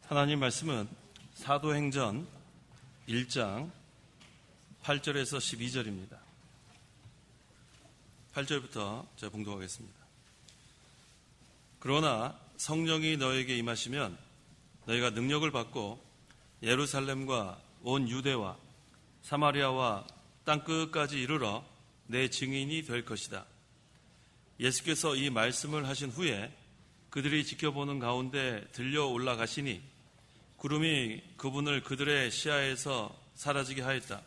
하나님 말씀은 사도행전 1장 8절에서 12절입니다. 8절부터 제가 봉독하겠습니다. 그러나 성령이 너에게 임하시면 너희가 능력을 받고 예루살렘과 온 유대와 사마리아와 땅끝까지 이르러 내 증인이 될 것이다. 예수께서 이 말씀을 하신 후에 그들이 지켜보는 가운데 들려 올라가시니 구름이 그분을 그들의 시야에서 사라지게 하였다.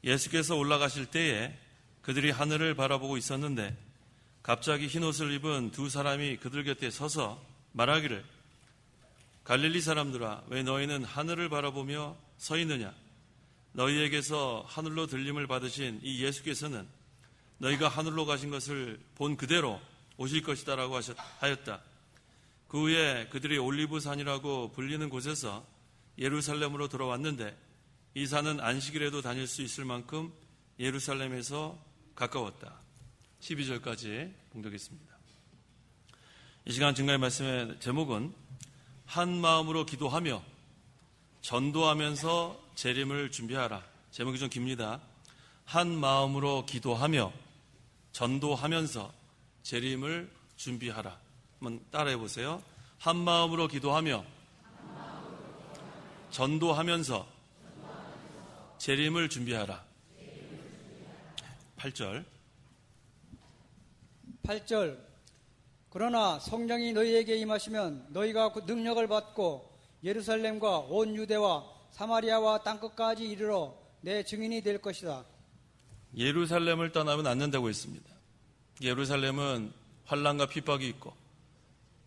예수께서 올라가실 때에 그들이 하늘을 바라보고 있었는데 갑자기 흰옷을 입은 두 사람이 그들 곁에 서서 말하기를 갈릴리 사람들아, 왜 너희는 하늘을 바라보며 서 있느냐? 너희에게서 하늘로 들림을 받으신 이 예수께서는 너희가 하늘로 가신 것을 본 그대로 오실 것이다 라고 하였다. 그 후에 그들이 올리브산이라고 불리는 곳에서 예루살렘으로 돌아왔는데 이 산은 안식일에도 다닐 수 있을 만큼 예루살렘에서 가까웠다. 12절까지 봉독했습니다. 이 시간 증거의 말씀의 제목은 한 마음으로 기도하며 전도하면서 재림을 준비하라. 제목이 좀 깁니다. 한 마음으로 기도하며 전도하면서 재림을 준비하라. 한번 따라해 보세요. 한 마음으로 기도하며 전도하면서 재림을 준비하라. 8절. 그러나 성령이 너희에게 임하시면 너희가 그 능력을 받고 예루살렘과 온 유대와 사마리아와 땅끝까지 이르러 내 증인이 될 것이다. 예루살렘을 떠나면 안 된다고 했습니다. 예루살렘은 환난과 핍박이 있고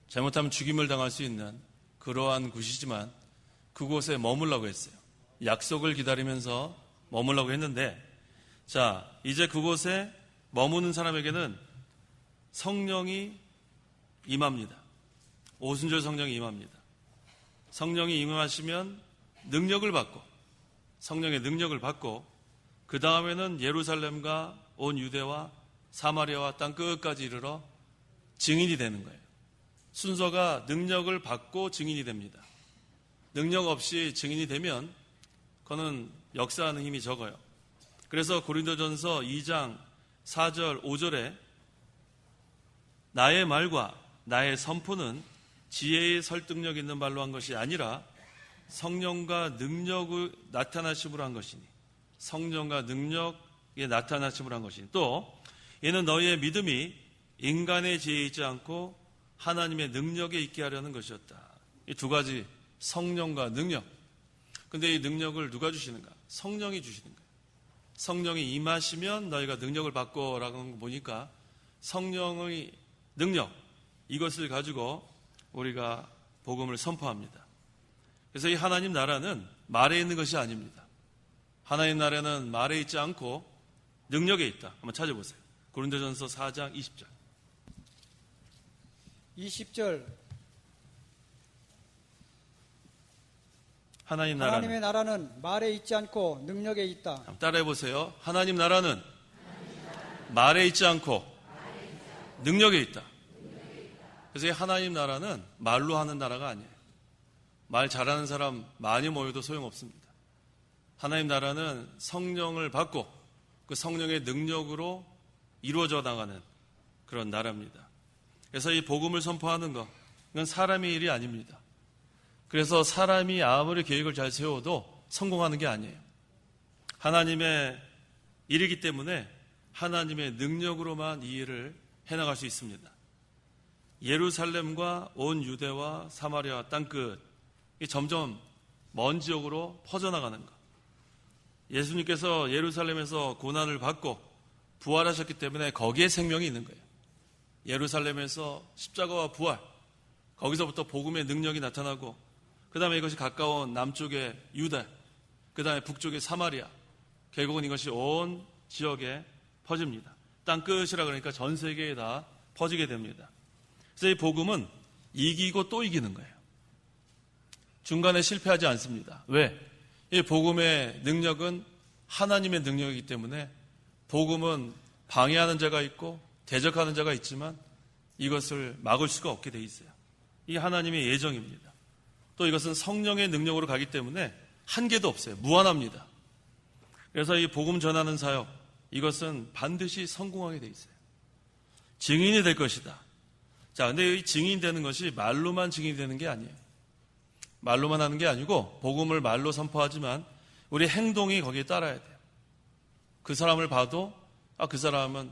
잘못하면 죽임을 당할 수 있는 그러한 곳이지만 그곳에 머물라고 했어요. 약속을 기다리면서 머물라고 했는데, 자, 이제 그곳에 머무는 사람에게는 성령이 임합니다. 오순절 성령이 임합니다. 성령이 임하시면 능력을 받고, 성령의 능력을 받고, 그 다음에는 예루살렘과 온 유대와 사마리아와 땅 끝까지 이르러 증인이 되는 거예요. 순서가 능력을 받고 증인이 됩니다. 능력 없이 증인이 되면 그거는 역사하는 힘이 적어요. 그래서 고린도전서 2장 4절 5절에 나의 말과 나의 선포는 지혜의 설득력 있는 말로 한 것이 아니라 성령과 능력을 나타나심으로 한 것이니, 성령과 능력의 나타나심으로 한 것이니, 또 이는 너희의 믿음이 인간의 지혜에 있지 않고 하나님의 능력에 있게 하려는 것이었다. 이 두 가지, 성령과 능력. 근데 이 능력을 누가 주시는가? 성령이 주시는 거예요. 성령이 임하시면 너희가 능력을 받고 라고 하는 거 보니까 성령의 능력, 이것을 가지고 우리가 복음을 선포합니다. 그래서 이 하나님 나라는 말에 있는 것이 아닙니다. 하나님 나라는 말에 있지 않고 능력에 있다. 한번 찾아보세요. 고린도전서 4장 20절. 20절. 하나님의 나라는 말에 있지 않고 능력에 있다. 따라해 보세요. 하나님 나라는 말에 있지 않고 능력에 있다. 그래서 이 하나님 나라는 말로 하는 나라가 아니에요. 말 잘하는 사람 많이 모여도 소용없습니다. 하나님 나라는 성령을 받고 그 성령의 능력으로 이루어져 나가는 그런 나라입니다. 그래서 이 복음을 선포하는 것, 이건 사람의 일이 아닙니다. 그래서 사람이 아무리 계획을 잘 세워도 성공하는 게 아니에요. 하나님의 일이기 때문에 하나님의 능력으로만 이 일을 해나갈 수 있습니다. 예루살렘과 온 유대와 사마리아 땅끝, 점점 먼 지역으로 퍼져나가는 것. 예수님께서 예루살렘에서 고난을 받고 부활하셨기 때문에 거기에 생명이 있는 거예요. 예루살렘에서 십자가와 부활, 거기서부터 복음의 능력이 나타나고, 그 다음에 이것이 가까운 남쪽의 유대, 그 다음에 북쪽의 사마리아, 결국은 이것이 온 지역에 퍼집니다. 땅끝이라 그러니까 전 세계에 다 퍼지게 됩니다. 그래서 이 복음은 이기고 또 이기는 거예요. 중간에 실패하지 않습니다. 왜? 이 복음의 능력은 하나님의 능력이기 때문에 복음은 방해하는 자가 있고 대적하는 자가 있지만 이것을 막을 수가 없게 돼 있어요. 이 하나님의 예정입니다. 또 이것은 성령의 능력으로 가기 때문에 한계도 없어요. 무한합니다. 그래서 이 복음 전하는 사역, 이것은 반드시 성공하게 돼 있어요. 증인이 될 것이다. 자, 근데 이 증인이 되는 것이 말로만 증인이 되는 게 아니에요. 말로만 하는 게 아니고 복음을 말로 선포하지만 우리 행동이 거기에 따라야 돼요. 그 사람을 봐도 그 사람은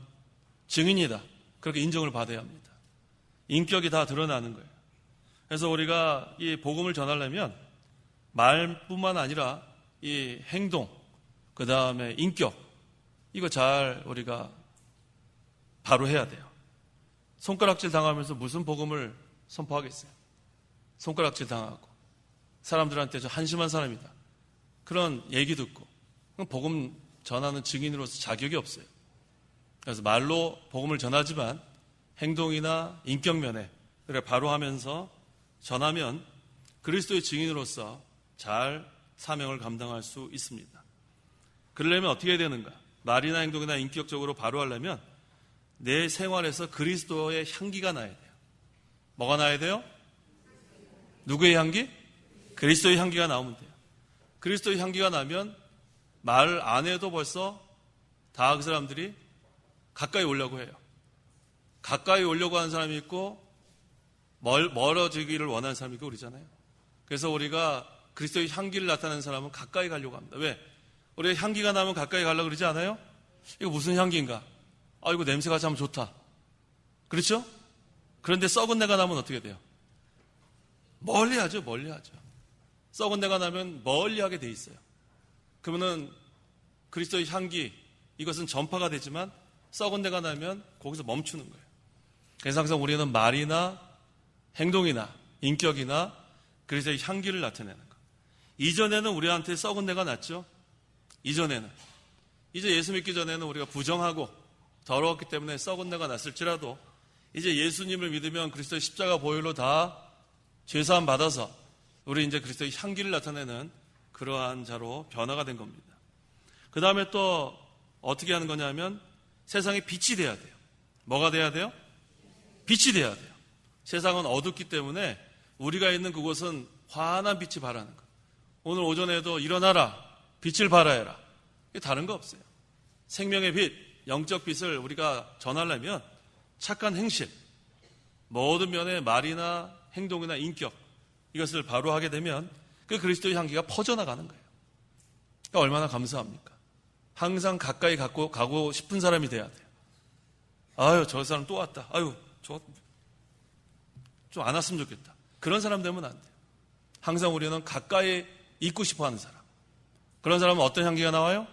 증인이다. 그렇게 인정을 받아야 합니다. 인격이 다 드러나는 거예요. 그래서 우리가 이 복음을 전하려면 말뿐만 아니라 이 행동, 그 다음에 인격, 이거 잘 우리가 바로 해야 돼요. 손가락질 당하면서 무슨 복음을 선포하겠어요? 손가락질 당하고 사람들한테 저 한심한 사람이다, 그런 얘기 듣고 복음 전하는 증인으로서 자격이 없어요. 그래서 말로 복음을 전하지만 행동이나 인격 면에 그래 바로 하면서 전하면 그리스도의 증인으로서 잘 사명을 감당할 수 있습니다. 그러려면 어떻게 해야 되는가? 말이나 행동이나 인격적으로 바로 하려면 내 생활에서 그리스도의 향기가 나야 돼요. 뭐가 나야 돼요? 누구의 향기? 그리스도의 향기가 나오면 돼요. 그리스도의 향기가 나면 말 안 해도 벌써 다 그 사람들이 가까이 오려고 해요. 가까이 오려고 하는 사람이 있고 멀어지기를 원하는 사람이 있고 그러잖아요. 그래서 우리가 그리스도의 향기를 나타내는 사람은 가까이 가려고 합니다. 왜? 우리가 향기가 나면 가까이 가려고 그러지 않아요? 이거 무슨 향기인가? 이거 냄새가 참 좋다. 그렇죠? 그런데 썩은 내가 나면 어떻게 돼요? 멀리 하죠. 썩은 내가 나면 멀리 하게 돼 있어요. 그러면은 그리스도의 향기, 이것은 전파가 되지만 썩은 내가 나면 거기서 멈추는 거예요. 그래서 항상 우리는 말이나 행동이나 인격이나 그리스도의 향기를 나타내는 거. 이전에는 우리한테 썩은 내가 났죠. 이전에는. 이제 예수 믿기 전에는 우리가 부정하고 더러웠기 때문에 썩은 내가 났을지라도 이제 예수님을 믿으면 그리스도의 십자가 보혈로 다 죄사함 받아서 우리 이제 그리스도의 향기를 나타내는 그러한 자로 변화가 된 겁니다. 그 다음에 또 어떻게 하는 거냐면 세상에 빛이 돼야 돼요. 뭐가 돼야 돼요? 빛이 돼야 돼요. 세상은 어둡기 때문에 우리가 있는 그곳은 환한 빛이 발하는 거예요. 오늘 오전에도 일어나라, 빛을 발하여라. 이게 다른 거 없어요. 생명의 빛, 영적 빛을 우리가 전하려면 착한 행실, 모든 면의 말이나 행동이나 인격, 이것을 바로 하게 되면 그 그리스도의 향기가 퍼져나가는 거예요. 그러니까 얼마나 감사합니까? 항상 가까이 가고 싶은 사람이 돼야 돼요. 저 사람 또 왔다. 저 좀 안 왔으면 좋겠다. 그런 사람 되면 안 돼요. 항상 우리는 가까이 있고 싶어 하는 사람. 그런 사람은 어떤 향기가 나와요?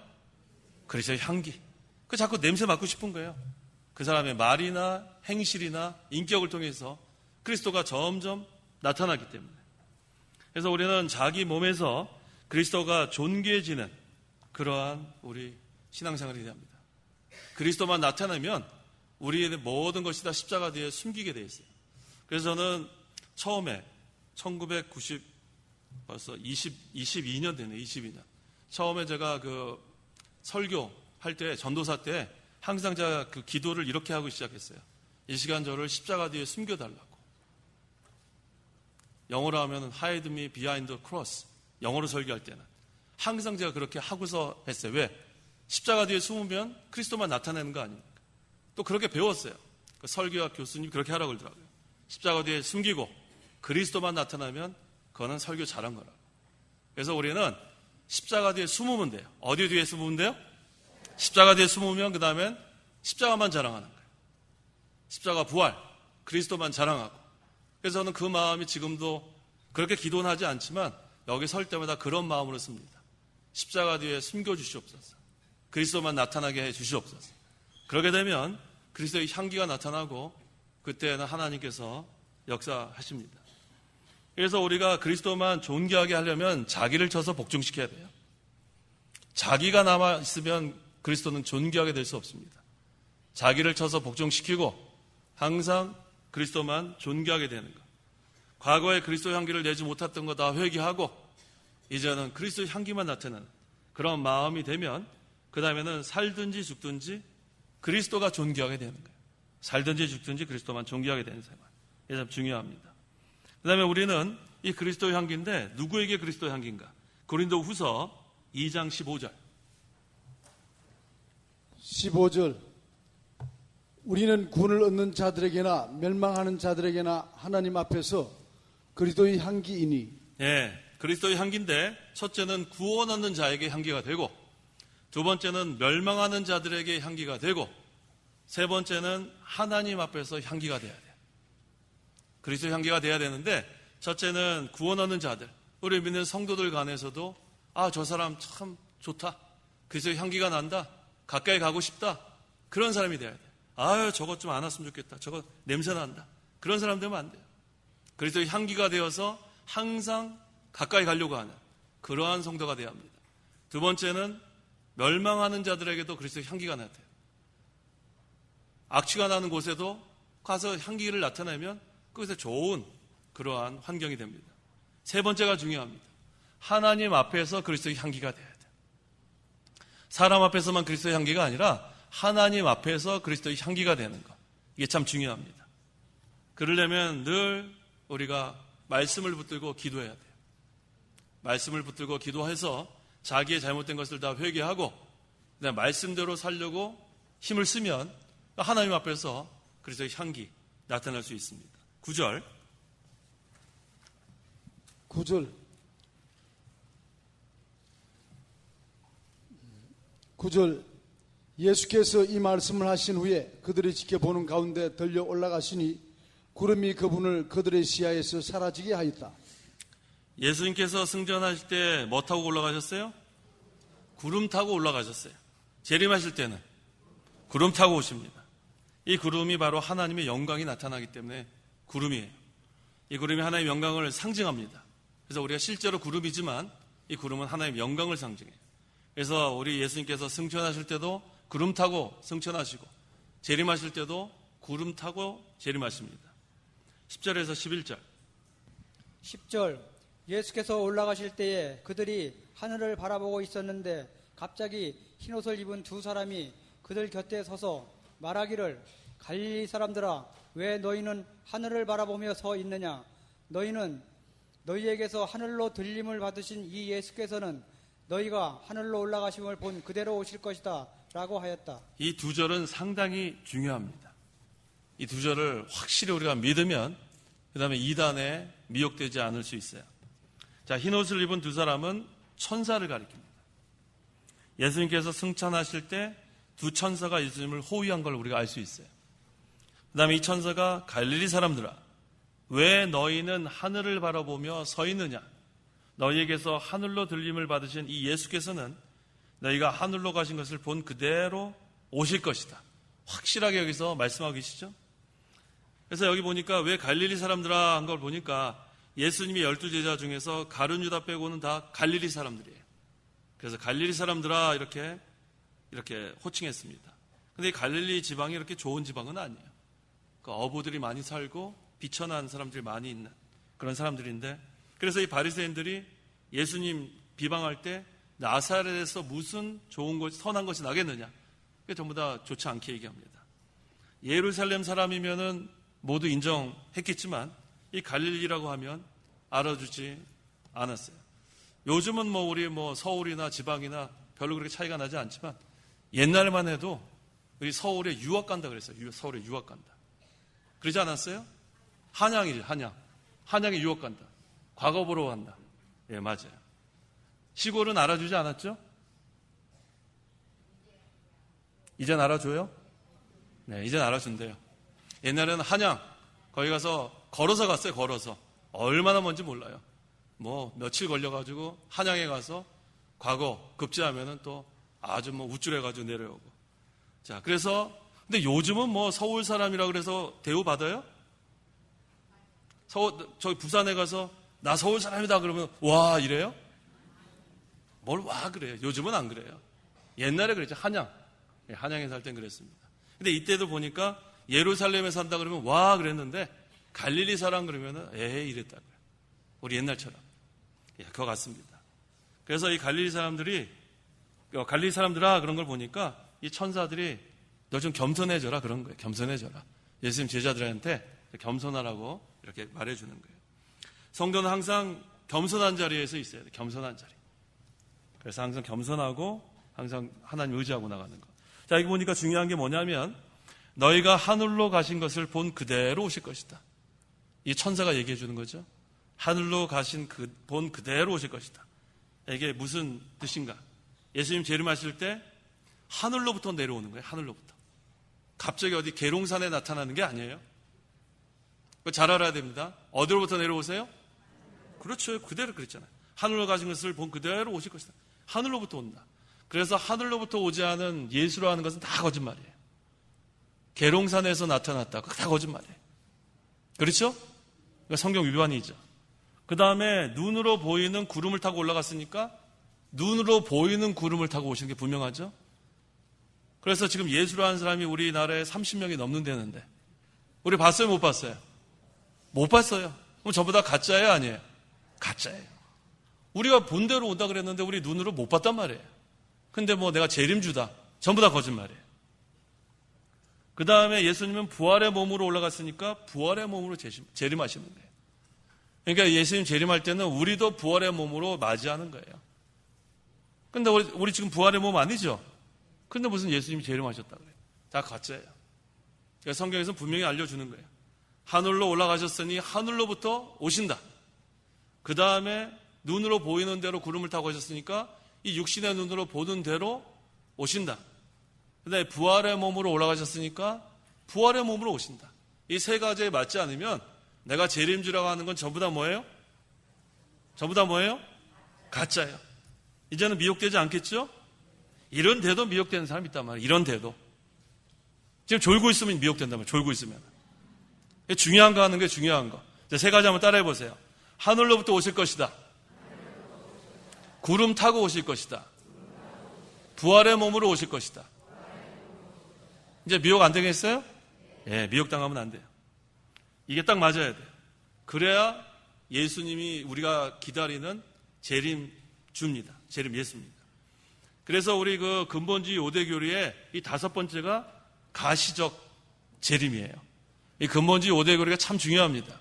그리스도의 향기. 그 자꾸 냄새 맡고 싶은 거예요. 그 사람의 말이나 행실이나 인격을 통해서 그리스도가 점점 나타나기 때문에. 그래서 우리는 자기 몸에서 그리스도가 존귀해지는 그러한 우리 신앙생활이 돼야 합니다. 그리스도만 나타나면 우리의 모든 것이 다 십자가 뒤에 숨기게 되어 있어요. 그래서 저는 처음에 1990 벌써 22년 되네. 22년. 처음에 제가 그 설교할 때, 전도사 때 항상 제가 그 기도를 이렇게 하고 시작했어요. 이 시간 저를 십자가 뒤에 숨겨달라고. 영어로 하면 hide me behind the cross. 영어로 설교할 때는 항상 제가 그렇게 하고서 했어요. 왜? 십자가 뒤에 숨으면 그리스도만 나타내는 거 아닙니까? 또 그렇게 배웠어요. 그 설교학 교수님이 그렇게 하라고 그러더라고요. 십자가 뒤에 숨기고 그리스도만 나타나면 그거는 설교 잘한 거라고. 그래서 우리는 십자가 뒤에 숨으면 돼요. 어디 뒤에 숨으면 돼요? 십자가 뒤에 숨으면 그 다음엔 십자가만 자랑하는 거예요. 십자가 부활, 그리스도만 자랑하고. 그래서 저는 그 마음이 지금도 그렇게 기도는 하지 않지만 여기 설 때마다 그런 마음으로 씁니다. 십자가 뒤에 숨겨주시옵소서. 그리스도만 나타나게 해 주시옵소서. 그러게 되면 그리스도의 향기가 나타나고 그때는 하나님께서 역사하십니다. 그래서 우리가 그리스도만 존귀하게 하려면 자기를 쳐서 복종시켜야 돼요. 자기가 남아있으면 그리스도는 존귀하게 될 수 없습니다. 자기를 쳐서 복종시키고 항상 그리스도만 존귀하게 되는 것. 과거에 그리스도의 향기를 내지 못했던 거 다 회개하고 이제는 그리스도의 향기만 나타나는 그런 마음이 되면 그 다음에는 살든지 죽든지 그리스도가 존귀하게 되는 거예요. 살든지 죽든지 그리스도만 존귀하게 되는 생활. 이게 참 중요합니다. 그 다음에 우리는 이 그리스도의 향기인데 누구에게 그리스도의 향기인가? 고린도후서 2장 15절. 15절. 우리는 구원을 얻는 자들에게나 멸망하는 자들에게나 하나님 앞에서 그리스도의 향기이니. 예, 그리스도의 향기인데 첫째는 구원 얻는 자에게 향기가 되고, 두 번째는 멸망하는 자들에게 향기가 되고, 세 번째는 하나님 앞에서 향기가 돼야 돼요. 그리스도의 향기가 돼야 되는데, 첫째는 구원 얻는 자들, 우리 믿는 성도들 간에서도 저 사람 참 좋다, 그리스도의 향기가 난다, 가까이 가고 싶다, 그런 사람이 돼야 돼요. 저것 좀 안 왔으면 좋겠다, 저거 냄새 난다, 그런 사람 되면 안 돼요. 그리스도의 향기가 되어서 항상 가까이 가려고 하는 그러한 성도가 돼야 합니다. 두 번째는 멸망하는 자들에게도 그리스도의 향기가 나타나요. 악취가 나는 곳에도 가서 향기를 나타내면 그것에 좋은 그러한 환경이 됩니다. 세 번째가 중요합니다. 하나님 앞에서 그리스도의 향기가 돼야 돼요. 사람 앞에서만 그리스도의 향기가 아니라 하나님 앞에서 그리스도의 향기가 되는 것, 이게 참 중요합니다. 그러려면 늘 우리가 말씀을 붙들고 기도해야 돼요. 말씀을 붙들고 기도해서 자기의 잘못된 것을 다 회개하고 그다음에 말씀대로 살려고 힘을 쓰면 하나님 앞에서 그리스도의 향기 나타날 수 있습니다. 9절. 9절. 예수께서 이 말씀을 하신 후에 그들이 지켜보는 가운데 들려 올라가시니 구름이 그분을 그들의 시야에서 사라지게 하였다. 예수님께서 승전하실 때 뭐 타고 올라가셨어요? 구름 타고 올라가셨어요. 재림하실 때는 구름 타고 오십니다. 이 구름이 바로 하나님의 영광이 나타나기 때문에 구름이에요. 이 구름이 하나님의 영광을 상징합니다. 그래서 우리가 실제로 구름이지만 이 구름은 하나님의 영광을 상징해요. 그래서 우리 예수님께서 승천하실 때도 구름 타고 승천하시고, 재림하실 때도 구름 타고 재림하십니다. 10절에서 11절. 10절. 예수께서 올라가실 때에 그들이 하늘을 바라보고 있었는데 갑자기 흰옷을 입은 두 사람이 그들 곁에 서서 말하기를, 갈릴리 사람들아, 왜 너희는 하늘을 바라보며 서 있느냐? 너희에게서 하늘로 들림을 받으신 이 예수께서는 너희가 하늘로 올라가심을 본 그대로 오실 것이다 라고 하였다. 이 두 절은 상당히 중요합니다. 이 두 절을 확실히 우리가 믿으면 그 다음에 이단에 미혹되지 않을 수 있어요. 자, 흰옷을 입은 두 사람은 천사를 가리킵니다. 예수님께서 승천하실 때 두 천사가 예수님을 호위한 걸 우리가 알 수 있어요. 그 다음에 이 천사가 갈릴리 사람들아, 왜 너희는 하늘을 바라보며 서 있느냐? 너희에게서 하늘로 들림을 받으신 이 예수께서는 너희가 하늘로 가신 것을 본 그대로 오실 것이다. 확실하게 여기서 말씀하고 계시죠? 그래서 여기 보니까 왜 갈릴리 사람들아 한 걸 보니까 예수님이 12제자 중에서 가룟 유다 빼고는 다 갈릴리 사람들이에요. 그래서 갈릴리 사람들아 이렇게 호칭했습니다. 근데 이 갈릴리 지방이 이렇게 좋은 지방은 아니에요. 그 어부들이 많이 살고 비천한 사람들이 많이 있는 그런 사람들인데, 그래서 이 바리새인들이 예수님 비방할 때 나사렛에서 무슨 좋은 것, 선한 것이 나겠느냐, 그게 전부 다 좋지 않게 얘기합니다. 예루살렘 사람이면은 모두 인정했겠지만 이 갈릴리라고 하면 알아주지 않았어요. 요즘은 우리 서울이나 지방이나 별로 그렇게 차이가 나지 않지만 옛날만 해도 우리 서울에 유학 간다 그랬어요. 서울에 유학 간다. 그러지 않았어요? 한양이죠, 한양. 한양에 유학 간다. 과거 보러 간다. 예, 맞아요. 시골은 알아주지 않았죠? 이젠 알아줘요? 네, 이젠 알아준대요. 옛날에는 한양, 거기 가서 걸어서 갔어요, 걸어서. 얼마나 먼지 몰라요. 며칠 걸려가지고 한양에 가서 과거 급제하면은 또 아주 우쭐해가지고 내려오고. 자, 그래서, 근데 요즘은 서울 사람이라 그래서 대우받아요? 저기 부산에 가서 나 서울 사람이다 그러면 와 이래요? 뭘 와 그래요? 요즘은 안 그래요. 옛날에 그랬죠. 한양에 살 땐 그랬습니다. 근데 이때도 보니까 예루살렘에 산다 그러면 와 그랬는데 갈릴리 사람 그러면은 에이 이랬다고요. 우리 옛날처럼. 예, 그거 같습니다. 그래서 이 갈릴리 사람들아 그런 걸 보니까 이 천사들이 너 좀 겸손해져라 그런 거예요. 겸손해져라. 예수님 제자들한테 겸손하라고 이렇게 말해주는 거예요. 성도는 항상 겸손한 자리에서 있어야 돼. 겸손한 자리. 그래서 항상 겸손하고 항상 하나님 의지하고 나가는 거. 자, 여기 보니까 중요한 게 뭐냐면 너희가 하늘로 가신 것을 본 그대로 오실 것이다. 이 천사가 얘기해 주는 거죠. 하늘로 가신 본 그대로 오실 것이다. 이게 무슨 뜻인가? 예수님 재림하실 때 하늘로부터 내려오는 거예요. 하늘로부터. 갑자기 어디 계룡산에 나타나는 게 아니에요. 그거 잘 알아야 됩니다. 어디로부터 내려오세요? 그렇죠. 그대로 그랬잖아요. 하늘로 가신 것을 본 그대로 오실 것이다. 하늘로부터 온다. 그래서 하늘로부터 오지 않은 예수로 하는 것은 다 거짓말이에요. 계룡산에서 나타났다. 그거 다 거짓말이에요. 그렇죠? 그러니까 성경 위반이죠. 그 다음에 눈으로 보이는 구름을 타고 올라갔으니까 눈으로 보이는 구름을 타고 오시는 게 분명하죠. 그래서 지금 예수로 하는 사람이 우리나라에 30명이 넘는다는데 우리 봤어요? 못 봤어요? 못 봤어요. 그럼 전부 다 가짜예요? 아니에요? 가짜예요. 우리가 본대로 온다 그랬는데 우리 눈으로 못 봤단 말이에요. 근데 뭐 내가 재림주다. 전부 다 거짓말이에요. 그 다음에 예수님은 부활의 몸으로 올라갔으니까 부활의 몸으로 재림하시는 거예요. 그러니까 예수님 재림할 때는 우리도 부활의 몸으로 맞이하는 거예요. 근데 우리 지금 부활의 몸 아니죠? 근데 무슨 예수님이 재림하셨다 그래요? 다 가짜예요. 그러니까 성경에서 분명히 알려주는 거예요. 하늘로 올라가셨으니 하늘로부터 오신다. 그 다음에 눈으로 보이는 대로 구름을 타고 오셨으니까 이 육신의 눈으로 보는 대로 오신다. 그 다음에 부활의 몸으로 올라가셨으니까 부활의 몸으로 오신다. 이 세 가지에 맞지 않으면 내가 재림주라고 하는 건 전부 다 뭐예요? 전부 다 뭐예요? 가짜예요. 이제는 미혹되지 않겠죠? 이런데도 미혹되는 사람이 있단 말이에요. 이런데도. 지금 졸고 있으면 미혹된단 말이에요. 졸고 있으면. 중요한 거 하는 게 중요한 거. 세 가지 한번 따라해 보세요. 하늘로부터 오실 것이다. 구름 타고 오실 것이다. 부활의 몸으로 오실 것이다. 이제 미혹 안 되겠어요? 예, 미혹당하면 안 돼요. 이게 딱 맞아야 돼요. 그래야 예수님이 우리가 기다리는 재림주입니다. 재림 예수입니다. 그래서 우리 그 근본주의 5대 교리의 이 5번째가 가시적 재림이에요. 이 근본주의 5대 교리가 참 중요합니다.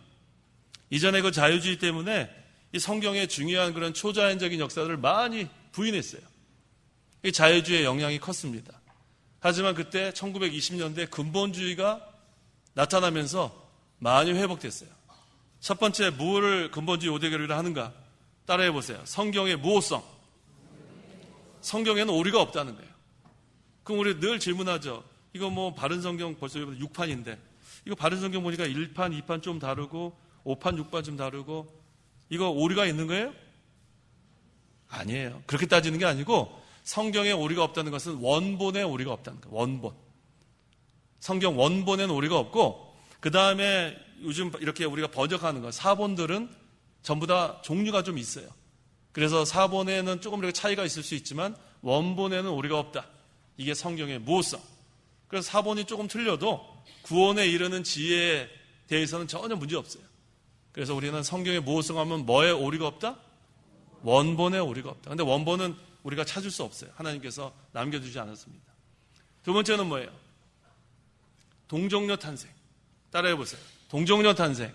이전에 그 자유주의 때문에 이 성경의 중요한 그런 초자연적인 역사들을 많이 부인했어요. 이 자유주의의 영향이 컸습니다. 하지만 그때 1920년대 근본주의가 나타나면서 많이 회복됐어요. 첫 번째, 무엇을 근본주의 5대 교리를 하는가? 따라해 보세요. 성경의 무호성. 성경에는 오류가 없다는 거예요. 그럼 우리 늘 질문하죠. 이거 뭐 바른 성경 벌써 6판인데 이거 바른 성경 보니까 1판, 2판 좀 다르고 5판, 6판 좀 다르고 이거 오류가 있는 거예요? 아니에요. 그렇게 따지는 게 아니고 성경에 오류가 없다는 것은 원본에 오류가 없다는 거예요. 원본. 성경 원본에는 오류가 없고 그 다음에 요즘 이렇게 우리가 번역하는 거 사본들은 전부 다 종류가 좀 있어요. 그래서 사본에는 조금 이렇게 차이가 있을 수 있지만 원본에는 오류가 없다. 이게 성경의 무호성. 그래서 사본이 조금 틀려도 구원에 이르는 지혜에 대해서는 전혀 문제 없어요. 그래서 우리는 성경의 무호성 하면 뭐에 오류가 없다? 원본에 오류가 없다. 근데 원본은 우리가 찾을 수 없어요. 하나님께서 남겨주지 않았습니다. 두 번째는 뭐예요? 동정녀 탄생. 따라해 보세요. 동정녀 탄생.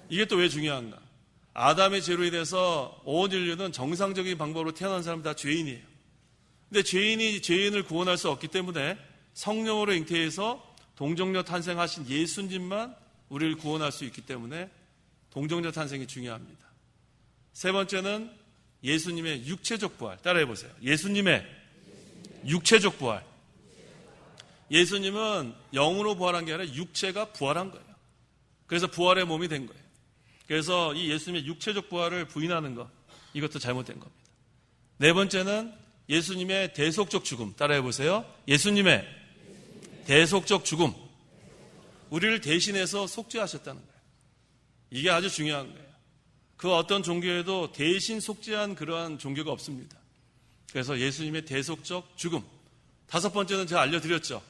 이게 또 왜 중요한가? 아담의 죄로 인해서 온 인류는 정상적인 방법으로 태어난 사람 다 죄인이에요. 근데 죄인이 죄인을 구원할 수 없기 때문에 성령으로 잉태해서 동정녀 탄생하신 예수님만 우리를 구원할 수 있기 때문에 동정녀 탄생이 중요합니다. 세 번째는 예수님의 육체적 부활. 따라해 보세요. 예수님의 육체적 부활. 예수님은 영으로 부활한 게 아니라 육체가 부활한 거예요. 그래서 부활의 몸이 된 거예요. 그래서 이 예수님의 육체적 부활을 부인하는 것, 이것도 잘못된 겁니다. 네 번째는 예수님의 대속적 죽음. 따라해 보세요. 예수님의 대속적 죽음. 우리를 대신해서 속죄하셨다는 거예요. 이게 아주 중요한 거예요. 그 어떤 종교에도 대신 속죄한 그러한 종교가 없습니다. 그래서 예수님의 대속적 죽음. 다섯 번째는 제가 알려드렸죠.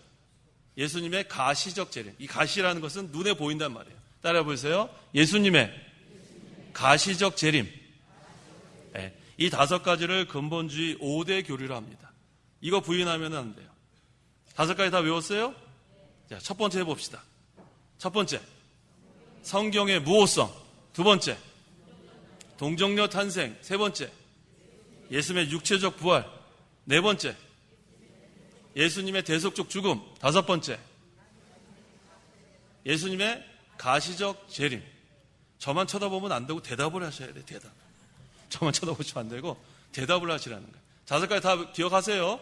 예수님의 가시적 재림. 이 가시라는 것은 눈에 보인단 말이에요. 따라해 보세요. 예수님의 가시적 재림. 네. 이 5가지를 근본주의 5대 교리로 합니다. 이거 부인하면 안 돼요. 5가지 다 외웠어요? 자, 첫 번째 해봅시다. 첫 번째, 성경의 무호성. 두 번째, 동정녀 탄생. 세 번째, 예수님의 육체적 부활. 네 번째, 예수님의 대속적 죽음. 다섯 번째, 예수님의 가시적 재림. 저만 쳐다보면 안 되고 대답을 하셔야 돼요. 대답. 저만 쳐다보시면 안 되고 대답을 하시라는 거예요. 5가지 다 기억하세요?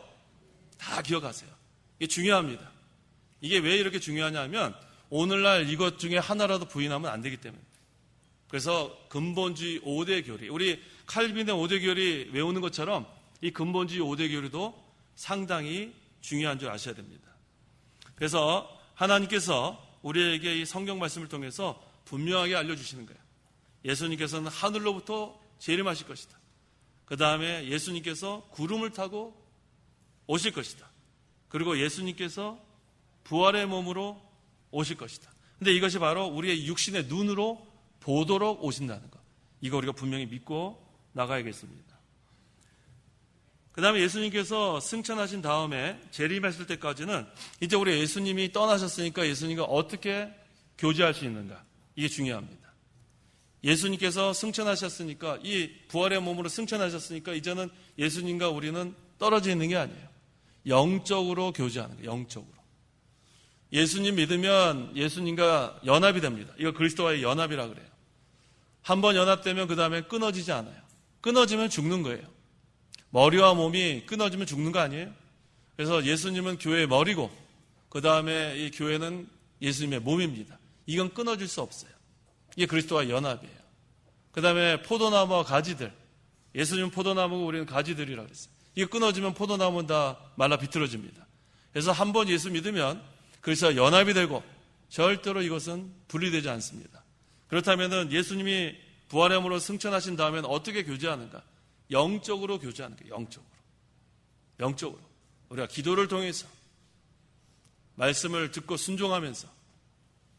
다 기억하세요. 이게 중요합니다. 이게 왜 이렇게 중요하냐면 오늘날 이것 중에 하나라도 부인하면 안 되기 때문에. 그래서 근본주의 5대 교리, 우리 칼빈의 5대 교리 외우는 것처럼 이 근본주의 5대 교리도 상당히 중요한 줄 아셔야 됩니다. 그래서 하나님께서 우리에게 이 성경 말씀을 통해서 분명하게 알려주시는 거예요. 예수님께서는 하늘로부터 재림하실 것이다. 그 다음에 예수님께서 구름을 타고 오실 것이다. 그리고 예수님께서 부활의 몸으로 오실 것이다. 근데 이것이 바로 우리의 육신의 눈으로 보도록 오신다는 것. 이거 우리가 분명히 믿고 나가야겠습니다. 그 다음에 예수님께서 승천하신 다음에 재림하실 때까지는 이제 우리 예수님이 떠나셨으니까 예수님과 어떻게 교제할 수 있는가. 이게 중요합니다. 예수님께서 승천하셨으니까, 이 부활의 몸으로 승천하셨으니까 이제는 예수님과 우리는 떨어져 있는 게 아니에요. 영적으로 교제하는 거예요. 영적으로. 예수님 믿으면 예수님과 연합이 됩니다. 이거 그리스도와의 연합이라 그래요. 한번 연합되면 그 다음에 끊어지지 않아요. 끊어지면 죽는 거예요. 머리와 몸이 끊어지면 죽는 거 아니에요? 그래서 예수님은 교회의 머리고 그 다음에 이 교회는 예수님의 몸입니다. 이건 끊어질 수 없어요. 이게 그리스도와의 연합이에요. 그 다음에 포도나무와 가지들. 예수님은 포도나무고 우리는 가지들이라고 그랬어요. 이게 끊어지면 포도나무는 다 말라 비틀어집니다. 그래서 한번 예수 믿으면 그래서 연합이 되고 절대로 이것은 분리되지 않습니다. 그렇다면 예수님이 부활의 몸으로 승천하신 다음에는 어떻게 교제하는가? 영적으로 교제하는 거예요. 영적으로. 영적으로. 우리가 기도를 통해서 말씀을 듣고 순종하면서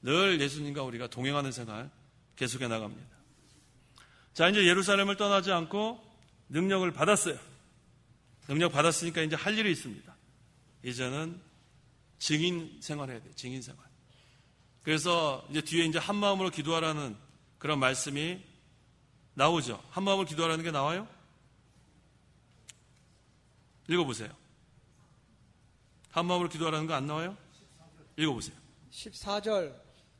늘 예수님과 우리가 동행하는 생활 계속해 나갑니다. 자, 이제 예루살렘을 떠나지 않고 능력을 받았어요. 능력 받았으니까 이제 할 일이 있습니다. 이제는 증인 생활해야 돼요. 증인 생활. 그래서 이제 뒤에 이제 한 마음으로 기도하라는 그런 말씀이 나오죠. 한 마음으로 기도하라는 게 나와요? 읽어보세요. 한 마음으로 기도하라는 거 안 나와요? 읽어보세요. 14절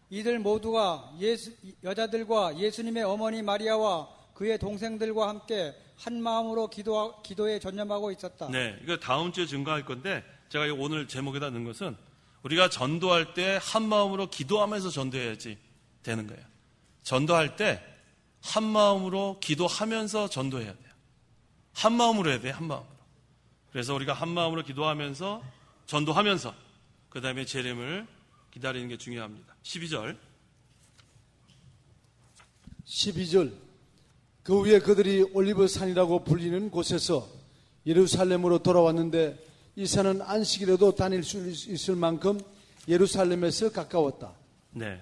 이들 모두가 여자들과 예수님의 어머니 마리아와 그의 동생들과 함께 한 마음으로 기도에 전념하고 있었다. 네, 이거 다음 주에 증거할 건데 제가 오늘 제목에다 넣은 것은 우리가 전도할 때 한 마음으로 기도하면서 전도해야지 되는 거예요. 전도할 때 한 마음으로 기도하면서 전도해야 돼요. 한 마음으로 해야 돼요. 한 마음으로. 그래서 우리가 한 마음으로 기도하면서 전도하면서 그 다음에 재림을 기다리는 게 중요합니다. 12절. 그 후에 그들이 올리브 산이라고 불리는 곳에서 예루살렘으로 돌아왔는데 이 산은 안식일에도 다닐 수 있을 만큼 예루살렘에서 가까웠다. 네.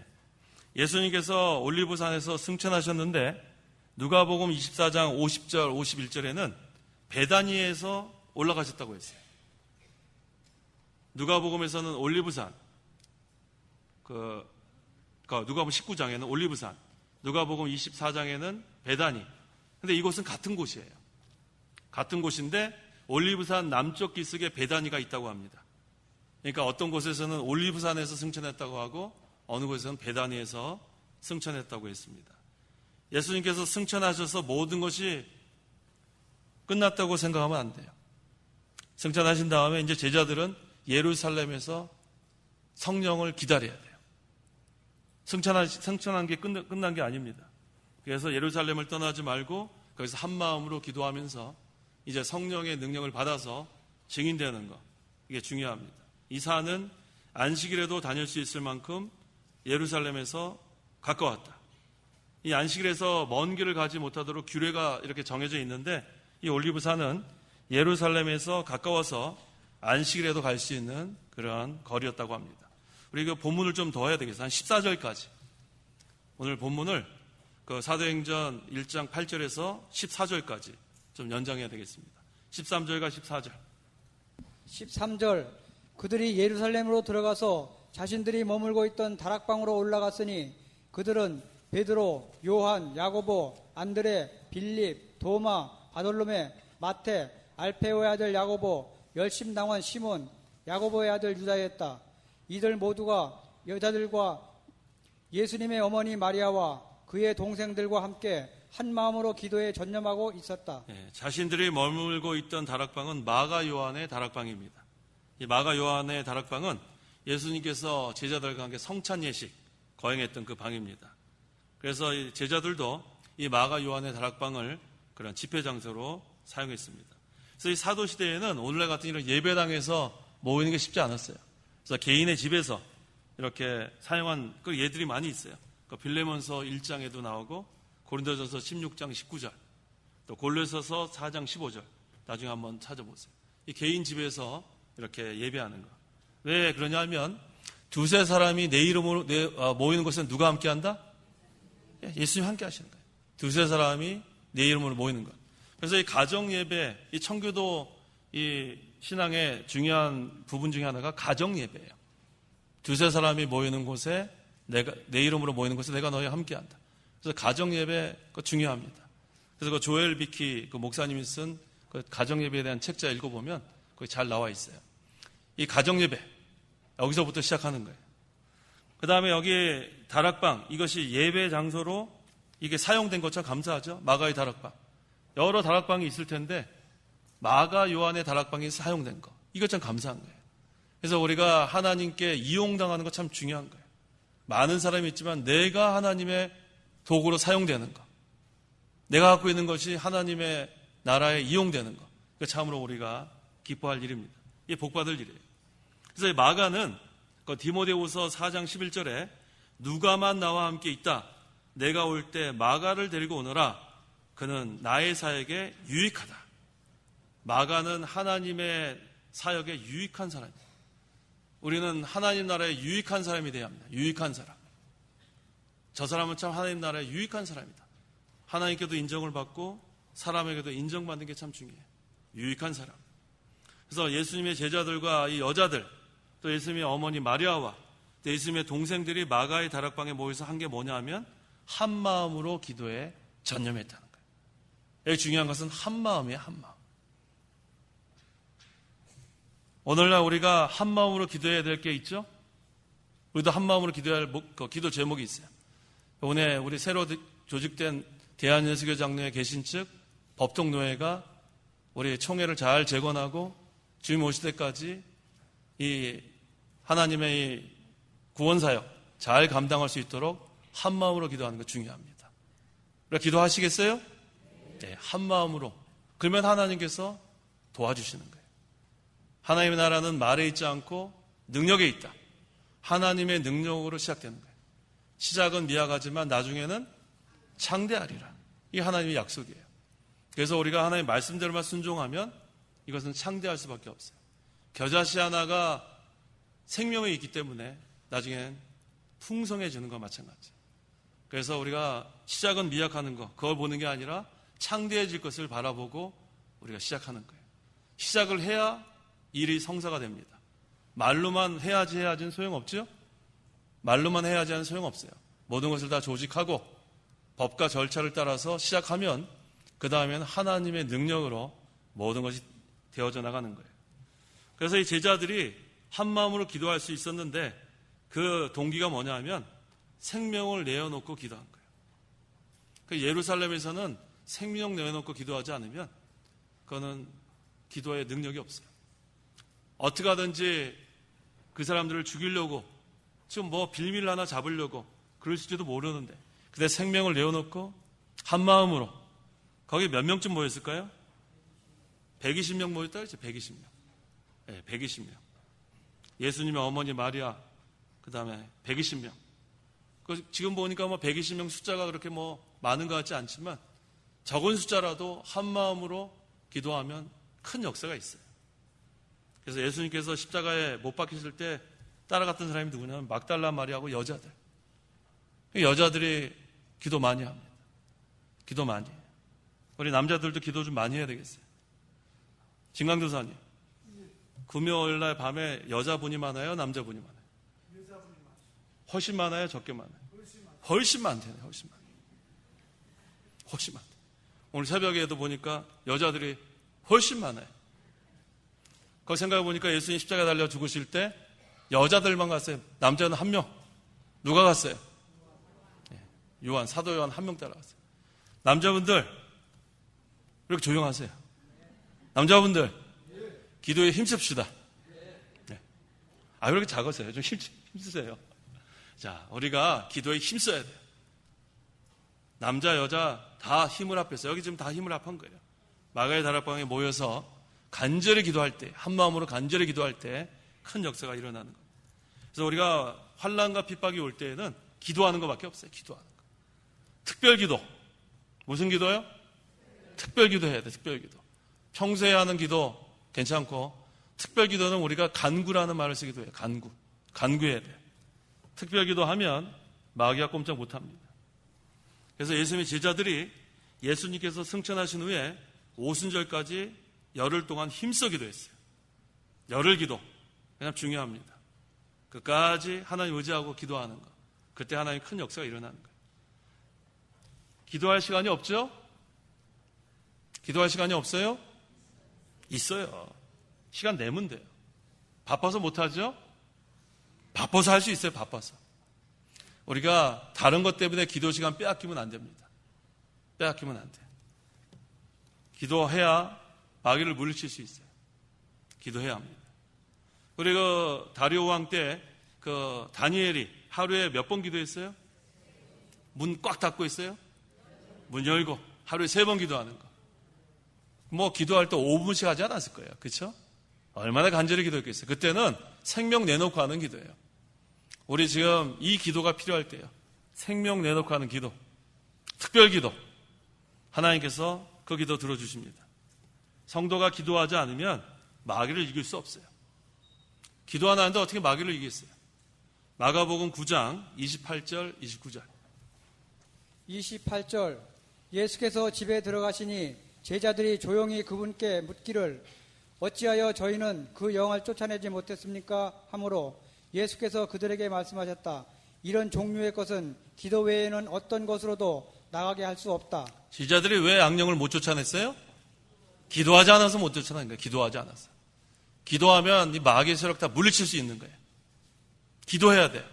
예수님께서 올리브산에서 승천하셨는데 누가복음 24장 50절 51절에는 베다니에서 올라가셨다고 했어요. 누가복음에서는 올리브산, 누가복음 19장에는 올리브산, 누가복음 24장에는 베다니. 근데 이곳은 같은 곳이에요. 같은 곳인데 올리브산 남쪽 기슭에 베다니가 있다고 합니다. 그러니까 어떤 곳에서는 올리브산에서 승천했다고 하고 어느 곳에서는 베다니에서 승천했다고 했습니다. 예수님께서 승천하셔서 모든 것이 끝났다고 생각하면 안 돼요. 승천하신 다음에 이제 제자들은 예루살렘에서 성령을 기다려야 돼요. 승천한 게 끝난 게 아닙니다. 그래서 예루살렘을 떠나지 말고 거기서 한 마음으로 기도하면서 이제 성령의 능력을 받아서 증인되는 것, 이게 중요합니다. 이 산은 안식일에도 다닐 수 있을 만큼 예루살렘에서 가까웠다. 이 안식일에서 먼 길을 가지 못하도록 규례가 이렇게 정해져 있는데 이 올리브산은 예루살렘에서 가까워서 안식일에도 갈 수 있는 그러한 거리였다고 합니다. 우리 그 본문을 좀 더 해야 되겠어요. 한 14절까지. 오늘 본문을 그 사도행전 1장 8절에서 14절까지 좀 연장해야 되겠습니다. 13절과 14절. 13절 그들이 예루살렘으로 들어가서 자신들이 머물고 있던 다락방으로 올라갔으니 그들은 베드로, 요한, 야고보, 안드레, 빌립, 도마, 바돌로메, 마태, 알페오의 아들 야고보, 열심당원 시몬, 야고보의 아들 유다였다. 이들 모두가 여자들과 예수님의 어머니 마리아와 그의 동생들과 함께 한 마음으로 기도에 전념하고 있었다. 자신들이 머물고 있던 다락방은 마가 요한의 다락방입니다. 이 마가 요한의 다락방은 예수님께서 제자들과 함께 성찬 예식 거행했던 그 방입니다. 그래서 이 제자들도 이 마가 요한의 다락방을 그런 집회 장소로 사용했습니다. 그래서 이 사도 시대에는 오늘날 같은 이런 예배당에서 모이는 게 쉽지 않았어요. 그래서 개인의 집에서 이렇게 사용한 그 예들이 많이 있어요. 그 빌레몬서 1장에도 나오고 고린도전서 16장 19절, 또 골로새서 4장 15절 나중에 한번 찾아보세요. 이 개인 집에서 이렇게 예배하는 거. 왜 그러냐면 두세 사람이 내 이름으로 모이는 곳에는 누가 함께한다? 예수님 함께 하시는 거예요. 두세 사람이 내 이름으로 모이는 것. 그래서 이 가정 예배, 이 청교도 이 신앙의 중요한 부분 중에 하나가 가정 예배예요. 두세 사람이 모이는 곳에 내 이름으로 모이는 곳에 내가 너희와 함께한다. 그래서 가정 예배 그 중요합니다. 그래서 그 조엘 비키 그 목사님이 쓴 그 가정 예배에 대한 책자 읽어보면 거기 잘 나와 있어요. 이 가정 예배 여기서부터 시작하는 거예요. 그 다음에 여기 다락방 이것이 예배 장소로 이게 사용된 것처럼 감사하죠. 마가의 다락방 여러 다락방이 있을 텐데 마가 요한의 다락방이 사용된 거 이것 참 감사한 거예요. 그래서 우리가 하나님께 이용당하는 거 참 중요한 거예요. 많은 사람이 있지만 내가 하나님의 도구로 사용되는 거 내가 갖고 있는 것이 하나님의 나라에 이용되는 거 그 참으로 우리가 기뻐할 일입니다. 이게 복받을 일이에요. 그래서 이 마가는 그 디모데후서 4장 11절에 누가만 나와 함께 있다. 내가 올 때 마가를 데리고 오너라. 그는 나의 사역에 유익하다. 마가는 하나님의 사역에 유익한 사람이에요. 우리는 하나님 나라에 유익한 사람이 되어야 합니다. 유익한 사람. 저 사람은 참 하나님 나라에 유익한 사람이다. 하나님께도 인정을 받고 사람에게도 인정받는 게 참 중요해요. 유익한 사람. 그래서 예수님의 제자들과 이 여자들 또 예수님의 어머니 마리아와 또 예수님의 동생들이 마가의 다락방에 모여서 한 게 뭐냐 하면 한 마음으로 기도에 전념했다는 거예요. 여기 중요한 것은 한 마음이에요. 한 마음. 오늘날 우리가 한 마음으로 기도해야 될 게 있죠? 우리도 한 마음으로 기도해야 할 기도 제목이 있어요. 오늘 우리 새로 조직된 대한예수교 장로회 계신 측 법동노회가 우리 총회를 잘 재건하고 주님 오실 때까지 이 하나님의 이 구원사역 잘 감당할 수 있도록 한 마음으로 기도하는 거 중요합니다. 우리가 기도하시겠어요? 네, 한 마음으로. 그러면 하나님께서 도와주시는 거예요. 하나님의 나라는 말에 있지 않고 능력에 있다. 하나님의 능력으로 시작되는 거예요. 시작은 미약하지만 나중에는 창대하리라. 이게 하나님의 약속이에요. 그래서 우리가 하나님의 말씀대로만 순종하면 이것은 창대할 수밖에 없어요. 겨자씨 하나가 생명이 있기 때문에 나중엔 풍성해지는 것과 마찬가지예요. 그래서 우리가 시작은 미약하는 것, 그걸 보는 게 아니라 창대해질 것을 바라보고 우리가 시작하는 거예요. 시작을 해야 일이 성사가 됩니다. 말로만 해야지는 소용없죠? 말로만 해야지는 소용없어요. 모든 것을 다 조직하고 법과 절차를 따라서 시작하면 그 다음에는 하나님의 능력으로 모든 것이 되어져 나가는 거예요. 그래서 이 제자들이 한 마음으로 기도할 수 있었는데 그 동기가 뭐냐 하면 생명을 내어놓고 기도한 거예요. 그 예루살렘에서는 생명 내어놓고 기도하지 않으면 그거는 기도의 능력이 없어요. 어떻게 하든지 그 사람들을 죽이려고 지금 뭐 빌미를 하나 잡으려고 그럴지도 모르는데 그때 생명을 내어놓고 한 마음으로 거기 몇 명쯤 모였을까요? 120명 모였다 그랬죠? 120명. 네, 120명. 예수님의 어머니 마리아 그 다음에 120명. 지금 보니까 뭐 120명 숫자가 그렇게 뭐 많은 것 같지 않지만 적은 숫자라도 한 마음으로 기도하면 큰 역사가 있어요. 그래서 예수님께서 십자가에 못 박히실 때 따라갔던 사람이 누구냐면 막달라 마리아하고 여자들. 여자들이 기도 많이 합니다. 기도 많이 해요. 우리 남자들도 기도 좀 많이 해야 되겠어요. 진강도사님, 금요일날 밤에 여자분이 많아요? 남자분이 많아요? 훨씬 많아요? 적게 많아요? 훨씬 많대요. 훨씬 많대. 훨씬 많대. 오늘 새벽에도 보니까 여자들이 훨씬 많아요. 그 생각해 보니까 예수님 십자가에 달려 죽으실 때 여자들만 갔어요. 남자는 한 명. 누가 갔어요? 요한, 사도 요한 한 명 따라갔어요. 남자분들 이렇게 조용하세요. 남자분들 기도에 힘씁시다. 네. 왜 이렇게 작으세요? 좀 힘쓰세요. 자, 우리가 기도에 힘써야 돼요. 남자, 여자 다 힘을 합했어요. 여기 지금 다 힘을 합한 거예요. 마가의 다락방에 모여서 간절히 기도할 때, 한 마음으로 간절히 기도할 때 큰 역사가 일어나는 거예요. 그래서 우리가 환난과 핍박이 올 때에는 기도하는 것밖에 없어요. 기도하는 거. 특별 기도. 무슨 기도요? 특별 기도 해야 돼. 특별 기도. 평소에 하는 기도 괜찮고 특별 기도는 우리가 간구라는 말을 쓰기도 해요. 간구. 간구해야 돼. 특별 기도하면 마귀가 꼼짝 못합니다. 그래서 예수님의 제자들이 예수님께서 승천하신 후에 오순절까지 열흘 동안 힘써 기도했어요. 열흘 기도. 그냥 중요합니다. 끝까지 하나님 의지하고 기도하는 것. 그때 하나님 큰 역사가 일어나는 거예요. 기도할 시간이 없죠? 기도할 시간이 없어요? 있어요. 시간 내면 돼요. 바빠서 못하죠? 바빠서 할 수 있어요. 바빠서. 우리가 다른 것 때문에 기도 시간 빼앗기면 안 됩니다. 빼앗기면 안 돼요. 기도해야 마귀를 물리칠 수 있어요. 기도해야 합니다. 그리고 다리오 왕 때 다니엘이 하루에 몇 번 기도했어요? 문 꽉 닫고 있어요? 문 열고 하루에 3번 기도하는 거. 기도할 때 5분씩 하지 않았을 거예요. 그렇죠? 얼마나 간절히 기도했겠어요. 그때는 생명 내놓고 하는 기도예요. 우리 지금 이 기도가 필요할 때요. 생명 내놓고 하는 기도. 특별 기도. 하나님께서 그 기도 들어주십니다. 성도가 기도하지 않으면 마귀를 이길 수 없어요. 기도 안 하는데 어떻게 마귀를 이기겠어요? 마가복음 9장 28절 29절 28절 예수께서 집에 들어가시니 제자들이 조용히 그분께 묻기를 어찌하여 저희는 그 영을 쫓아내지 못했습니까? 하므로 예수께서 그들에게 말씀하셨다. 이런 종류의 것은 기도 외에는 어떤 것으로도 나가게 할 수 없다. 제자들이 왜 악령을 못 쫓아냈어요? 기도하지 않아서 못 쫓아낸 거예요. 기도하지 않아서. 기도하면 이 마귀의 세력 다 물리칠 수 있는 거예요. 기도해야 돼요.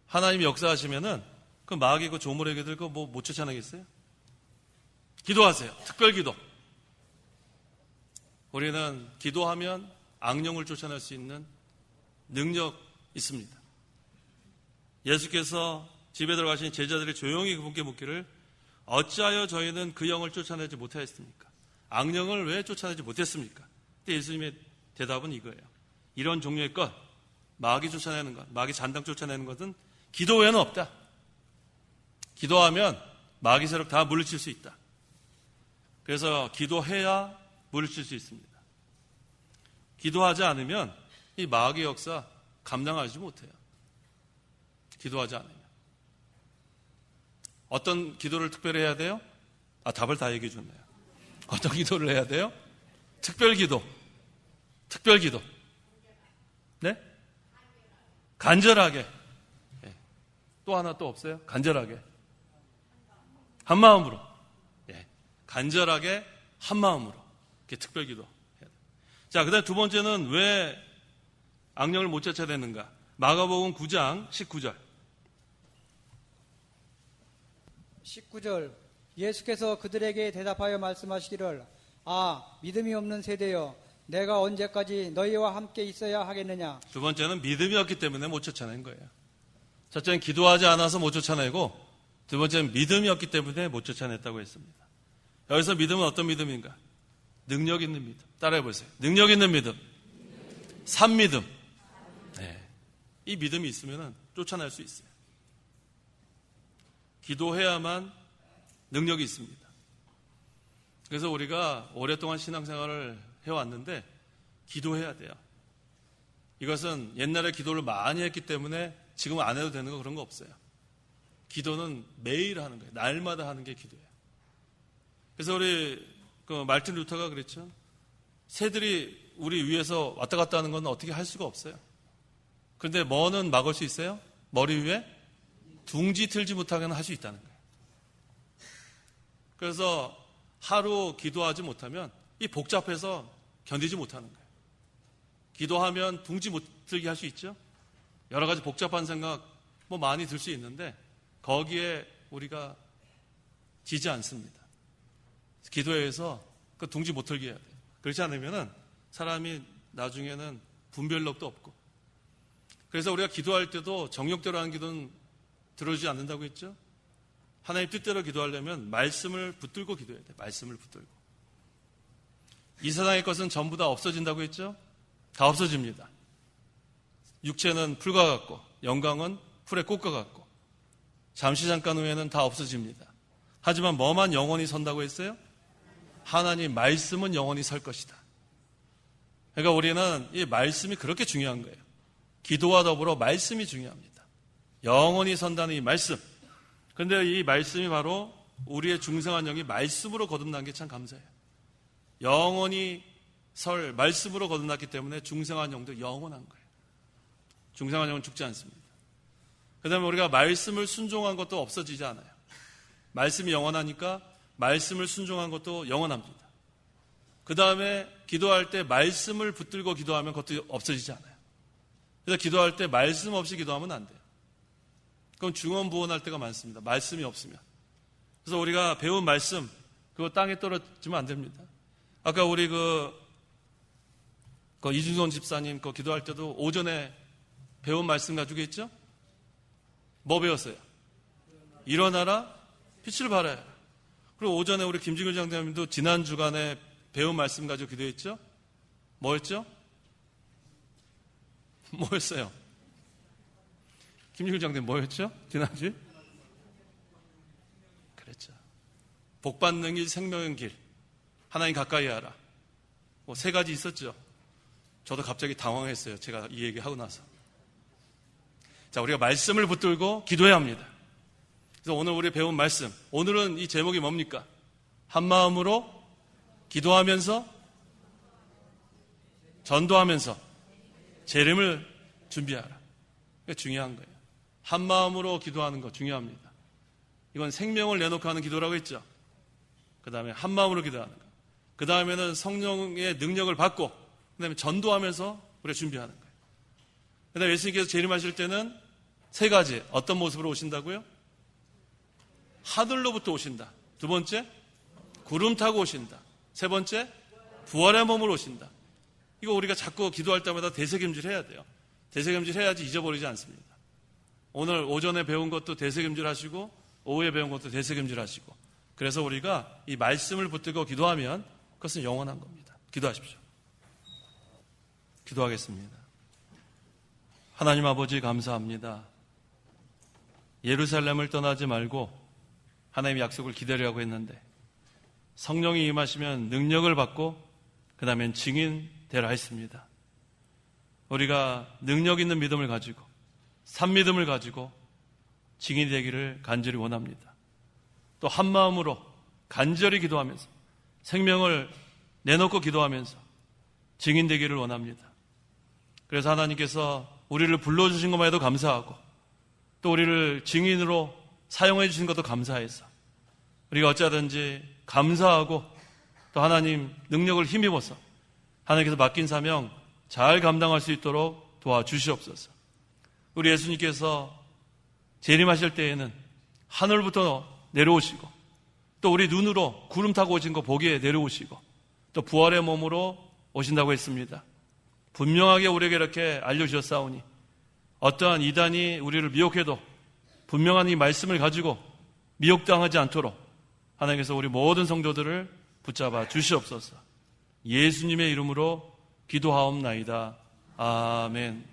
하나님이 역사하시면은 그 마귀 그 조물애기들 그거 못 쫓아내겠어요? 기도하세요. 특별 기도. 우리는 기도하면 악령을 쫓아낼 수 있는 능력 있습니다. 예수께서 집에 들어가신 제자들이 조용히 그분께 묻기를 어찌하여 저희는 그 영을 쫓아내지 못하였습니까? 악령을 왜 쫓아내지 못했습니까? 그때 예수님의 대답은 이거예요. 이런 종류의 것, 마귀 쫓아내는 것, 마귀 잔당 쫓아내는 것은 기도 외에는 없다. 기도하면 마귀 세력 다 물리칠 수 있다. 그래서 기도해야 물리칠 수 있습니다. 기도하지 않으면 이 마귀 역사 감당하지 못해요. 기도하지 않으면. 어떤 기도를 특별히 해야 돼요? 답을 다 얘기해 줬네요. 어떤 기도를 해야 돼요? 특별 기도. 특별 기도. 네? 간절하게. 네. 또 하나 또 없어요? 간절하게. 한 마음으로. 네. 간절하게 한 마음으로. 이렇게 특별 기도 해야 돼요. 자, 그 다음 두 번째는 왜 악령을 못 쫓아내는가? 마가복음 9장 19절. 19절 예수께서 그들에게 대답하여 말씀하시기를 믿음이 없는 세대여 내가 언제까지 너희와 함께 있어야 하겠느냐. 두 번째는 믿음이 없기 때문에 못 쫓아낸 거예요. 첫째는 기도하지 않아서 못 쫓아내고 두 번째는 믿음이 없기 때문에 못 쫓아냈다고 했습니다. 여기서 믿음은 어떤 믿음인가? 능력 있는 믿음. 따라해 보세요. 능력 있는 믿음. 산믿음. 네. 이 믿음이 있으면 쫓아낼 수 있어요. 기도해야만 능력이 있습니다. 그래서 우리가 오랫동안 신앙생활을 해왔는데 기도해야 돼요. 이것은 옛날에 기도를 많이 했기 때문에 지금 안 해도 되는 거 그런 거 없어요. 기도는 매일 하는 거예요. 날마다 하는 게 기도예요. 그래서 우리 말틴 루터가 그랬죠. 새들이 우리 위에서 왔다 갔다 하는 건 어떻게 할 수가 없어요. 그런데 뭐는 막을 수 있어요? 머리 위에 둥지 틀지 못하게는 할 수 있다는 거예요. 그래서 하루 기도하지 못하면 이 복잡해서 견디지 못하는 거예요. 기도하면 둥지 못 틀게 할 수 있죠. 여러 가지 복잡한 생각 뭐 많이 들 수 있는데 거기에 우리가 지지 않습니다. 기도에서 그 둥지 못 틀게 해야 돼요. 그렇지 않으면은 사람이 나중에는 분별력도 없고. 그래서 우리가 기도할 때도 정욕대로 하는 기도는 들어주지 않는다고 했죠. 하나님 뜻대로 기도하려면 말씀을 붙들고 기도해야 돼요. 말씀을 붙들고. 이 세상의 것은 전부 다 없어진다고 했죠. 다 없어집니다. 육체는 풀과 같고 영광은 풀의 꽃과 같고 잠시 잠깐 후에는 다 없어집니다. 하지만 뭐만 영원히 선다고 했어요? 하나님 말씀은 영원히 설 것이다. 그러니까 우리는 이 말씀이 그렇게 중요한 거예요. 기도와 더불어 말씀이 중요합니다. 영원히 선다는 이 말씀. 그런데 이 말씀이 바로 우리의 중생한 영이 말씀으로 거듭난 게 참 감사해요. 영원히 설 말씀으로 거듭났기 때문에 중생한 영도 영원한 거예요. 중생한 영은 죽지 않습니다. 그 다음에 우리가 말씀을 순종한 것도 없어지지 않아요. 말씀이 영원하니까 말씀을 순종한 것도 영원합니다. 그 다음에 기도할 때 말씀을 붙들고 기도하면 그것도 없어지지 않아요. 그래서 기도할 때 말씀 없이 기도하면 안 돼요. 그럼 중언부언할 때가 많습니다. 말씀이 없으면. 그래서 우리가 배운 말씀 그거 땅에 떨어지면 안 됩니다. 아까 우리 그 이준선 집사님 그 기도할 때도 오전에 배운 말씀 가지고 있죠? 뭐 배웠어요? 일어나라 빛을 발하여라. 그리고 오전에 우리 김진규 장로님도 지난 주간에 배운 말씀 가지고 기도했죠? 뭐였죠? 뭐였어요? 김진규 장로님 뭐였죠? 지난주에? 그랬죠. 복 받는 길, 생명의 길, 하나님 가까이 하라. 뭐 세 가지 있었죠. 저도 갑자기 당황했어요. 제가 이 얘기하고 나서. 자, 우리가 말씀을 붙들고 기도해야 합니다. 그래서 오늘 우리 배운 말씀, 오늘은 이 제목이 뭡니까? 한 마음으로 기도하면서 전도하면서 재림을 준비하라. 이게 중요한 거예요. 한 마음으로 기도하는 거 중요합니다. 이건 생명을 내놓고 하는 기도라고 했죠. 그 다음에 한 마음으로 기도하는 거. 그 다음에는 성령의 능력을 받고 그 다음에 전도하면서 우리가 준비하는 거예요. 그 다음에 예수님께서 재림하실 때는 세 가지 어떤 모습으로 오신다고요? 하늘로부터 오신다. 두 번째 구름 타고 오신다. 세 번째 부활의 몸으로 오신다. 이거 우리가 자꾸 기도할 때마다 되새김질 해야 돼요. 되새김질 해야지 잊어버리지 않습니다. 오늘 오전에 배운 것도 되새김질 하시고 오후에 배운 것도 되새김질 하시고 그래서 우리가 이 말씀을 붙들고 기도하면 그것은 영원한 겁니다. 기도하십시오. 기도하겠습니다. 하나님 아버지 감사합니다. 예루살렘을 떠나지 말고 하나님의 약속을 기다리라고 했는데 성령이 임하시면 능력을 받고 그 다음엔 증인 되라 했습니다. 우리가 능력 있는 믿음을 가지고 산 믿음을 가지고 증인이 되기를 간절히 원합니다. 또 한 마음으로 간절히 기도하면서 생명을 내놓고 기도하면서 증인 되기를 원합니다. 그래서 하나님께서 우리를 불러주신 것만 해도 감사하고 또 우리를 증인으로 사용해 주신 것도 감사해서 우리가 어찌하든지 감사하고 또 하나님 능력을 힘입어서 하나님께서 맡긴 사명 잘 감당할 수 있도록 도와주시옵소서. 우리 예수님께서 재림하실 때에는 하늘부터 내려오시고 또 우리 눈으로 구름 타고 오신 거 보기에 내려오시고 또 부활의 몸으로 오신다고 했습니다. 분명하게 우리에게 이렇게 알려주셨사오니 어떠한 이단이 우리를 미혹해도 분명한 이 말씀을 가지고 미혹당하지 않도록 하나님께서 우리 모든 성도들을 붙잡아 주시옵소서. 예수님의 이름으로 기도하옵나이다. 아멘.